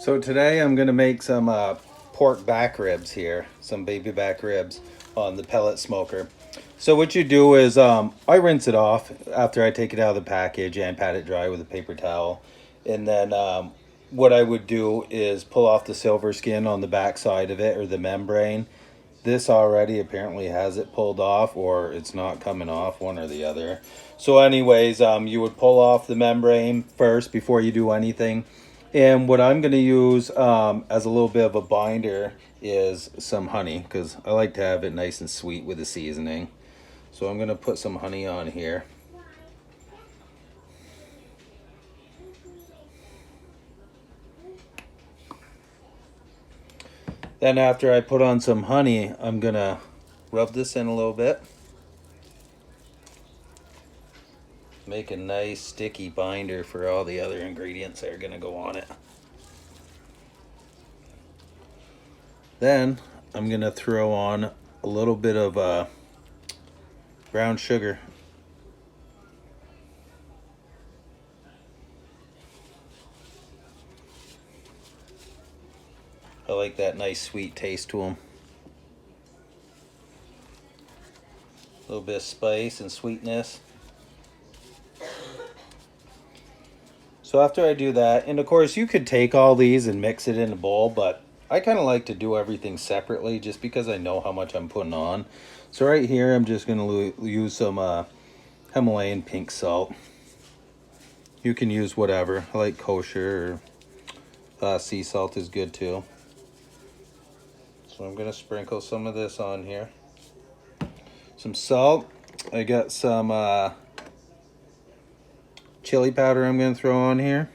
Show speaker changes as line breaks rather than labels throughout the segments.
So today I'm going to make some pork back ribs here, some baby back ribs on the pellet smoker. So what you do is I rinse it off after I take it out of the package and pat it dry with a paper towel. And then what I would do is pull off the silver skin on the back side of it, or the membrane. This already apparently has it pulled off, or it's not coming off, one or the other. So anyways, you would pull off the membrane first before you do anything. And what I'm going to use as a little bit of a binder is some honey, because I like to have it nice and sweet with the seasoning. So I'm going to put some honey on here. Then after I put on some honey, I'm going to rub this in a little bit. Make a nice sticky binder for all the other ingredients that are going to go on it. Then I'm going to throw on a little bit of brown sugar. I like that nice sweet taste to them. A little bit of spice and sweetness. So after I do that, and of course you could take all these and mix it in a bowl, but I kind of like to do everything separately just because I know how much I'm putting on. So right here I'm just going to use some Himalayan pink salt. You can use whatever. I like kosher, or sea salt is good too. So I'm going to sprinkle some of this on here. Some salt. I got some chili powder I'm going to throw on here.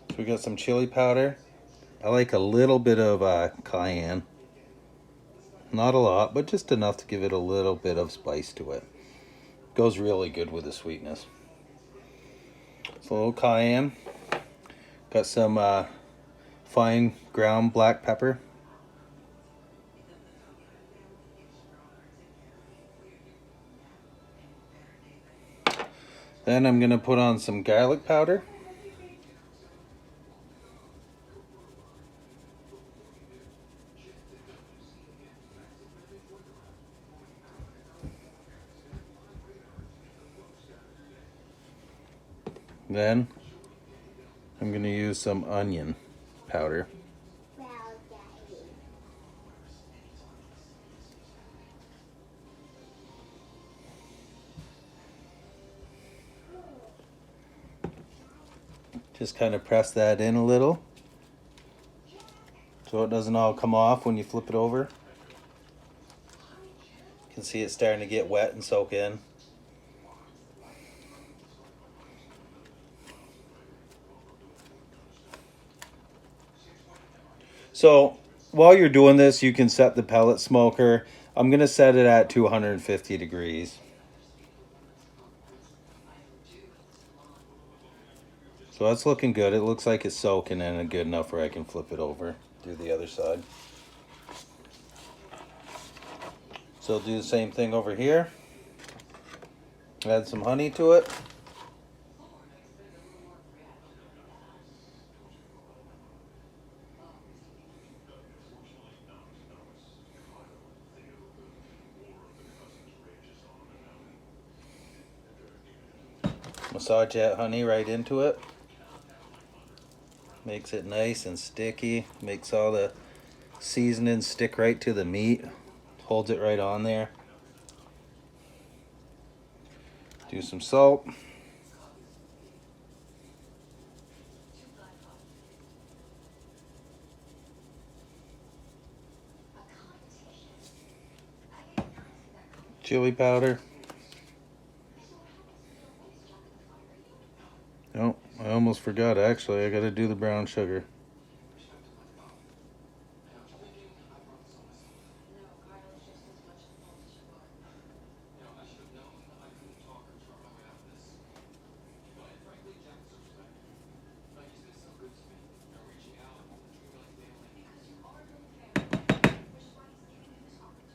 So we got some chili powder. I like a little bit of cayenne. Not a lot, but just enough to give it a little bit of spice to it. Goes really good with the sweetness. So a little cayenne. Got some fine ground black pepper. Then I'm going to put on some garlic powder. Then I'm going to use some onion powder. Just kind of press that in a little so it doesn't all come off when you flip it over. You can see it's starting to get wet and soak in. So while you're doing this, you can set the pellet smoker. I'm going to set it at 250 degrees. So that's looking good. It looks like it's soaking in and good enough where I can flip it over, do the other side. So do the same thing over here. Add some honey to it. Massage that honey right into it. Makes it nice and sticky. Makes all the seasoning stick right to the meat. Holds it right on there. Do some salt. Chili powder. Oh, I almost forgot actually. I gotta do the brown sugar.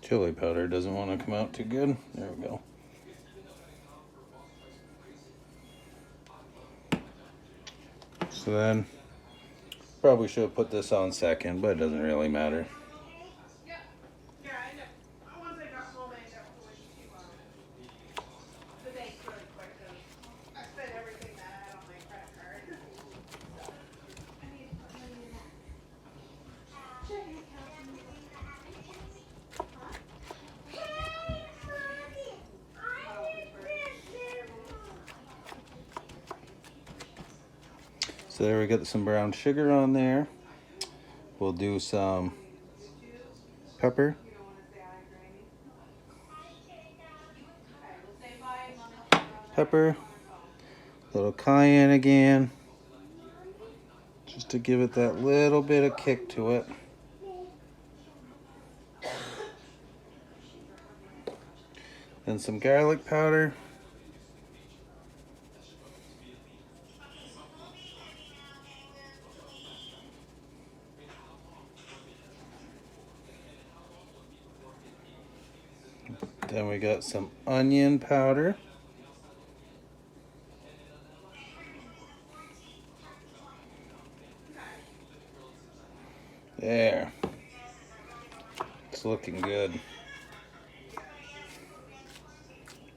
Chili powder doesn't want to come out too good. There we go. So then, probably should have put this on second, but it doesn't really matter. So there we got some brown sugar on there. We'll do some pepper. Pepper. A little cayenne again. Just to give it that little bit of kick to it. Then some garlic powder. Then we got some onion powder. There. It's looking good.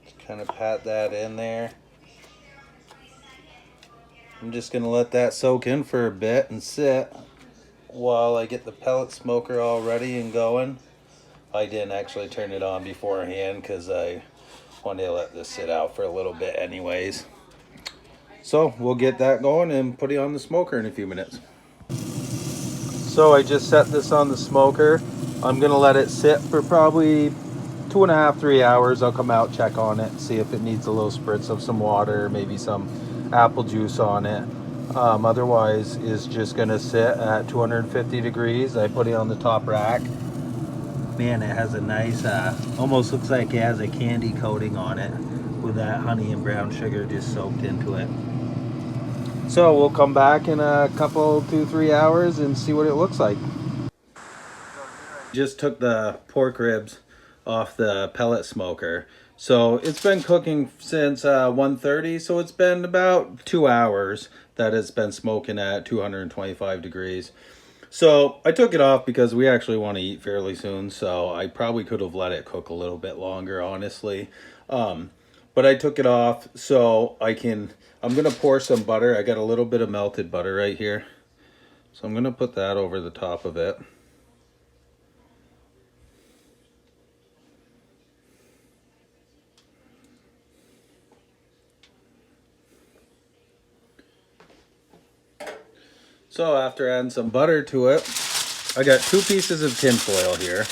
Just kind of pat that in there. I'm just going to let that soak in for a bit and sit while I get the pellet smoker all ready and going. I didn't actually turn it on beforehand because I wanted to let this sit out for a little bit anyways. So we'll get that going and put it on the smoker in a few minutes. So I just set this on the smoker. I'm gonna let it sit for probably 2.5 to 3 hours. I'll come out, check on it, see if it needs a little spritz of some water, maybe some apple juice on it. Otherwise it's just gonna sit at 250 degrees. I put it on the top rack. Man, it has a nice, almost looks like it has a candy coating on it with that honey and brown sugar just soaked into it. So we'll come back in a couple, 2-3 hours and see what it looks like. Just took the pork ribs off the pellet smoker. So it's been cooking since 1:30, so it's been about 2 hours that it's been smoking at 225 degrees. So I took it off because we actually want to eat fairly soon, so I probably could have let it cook a little bit longer, honestly. But I took it off so I'm going to pour some butter. I got a little bit of melted butter right here. So I'm going to put that over the top of it. So after adding some butter to it, I got 2 pieces of tin foil here.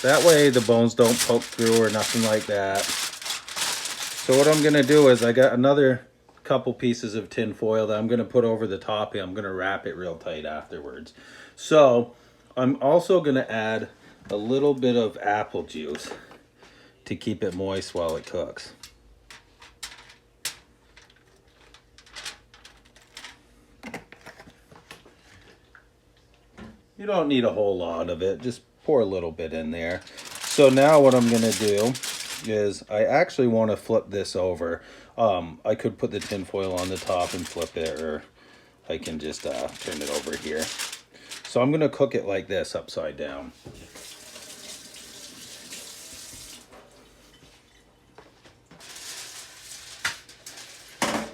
That way the bones don't poke through or nothing like that. So what I'm gonna do is I got another couple pieces of tin foil that I'm gonna put over the top and I'm gonna wrap it real tight afterwards. So I'm also gonna add a little bit of apple juice to keep it moist while it cooks. You don't need a whole lot of it, just pour a little bit in there. So now what I'm gonna do is I actually want to flip this over. I could put the tin foil on the top and flip it, or I can just turn it over here. So I'm gonna cook it like this, upside down. I'll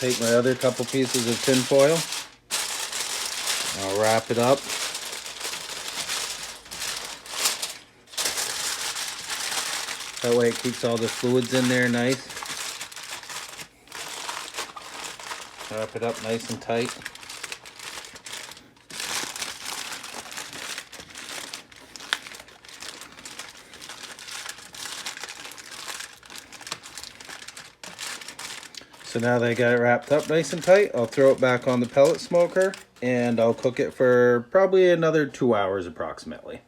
take my other couple pieces of tin foil. I'll wrap it up. That way it keeps all the fluids in there nice. Wrap it up nice and tight. So now that I got it wrapped up nice and tight, I'll throw it back on the pellet smoker and I'll cook it for probably another 2 hours approximately.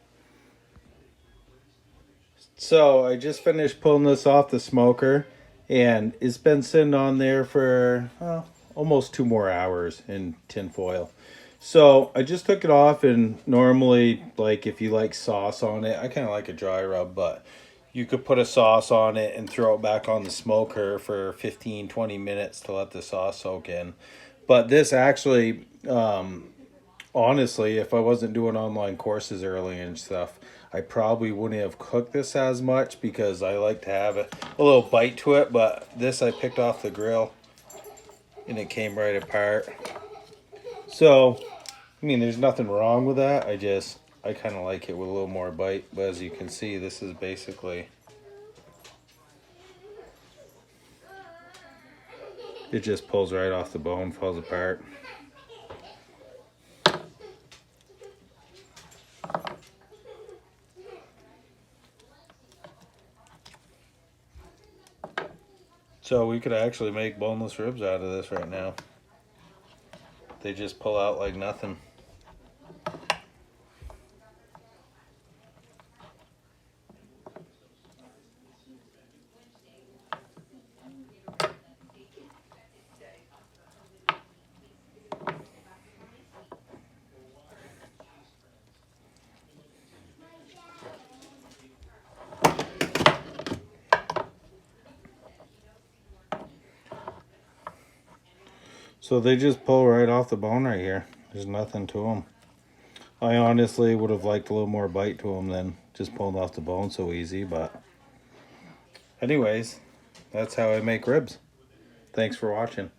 So I just finished pulling this off the smoker and it's been sitting on there for almost 2 more hours in tin foil. So I just took it off, and normally, like if you like sauce on it, I kind of like a dry rub, but you could put a sauce on it and throw it back on the smoker for 15-20 minutes to let the sauce soak in. But this actually, honestly, if I wasn't doing online courses early and stuff, I probably wouldn't have cooked this as much because I like to have a little bite to it. But this I picked off the grill and it came right apart. So, I mean, there's nothing wrong with that. I kind of like it with a little more bite. But as you can see, this is basically, it just pulls right off the bone, falls apart. So we could actually make boneless ribs out of this right now. They just pull out like nothing. So they just pull right off the bone right here. There's nothing to them. I honestly would have liked a little more bite to them than just pulling off the bone so easy. But anyways, that's how I make ribs. Thanks for watching.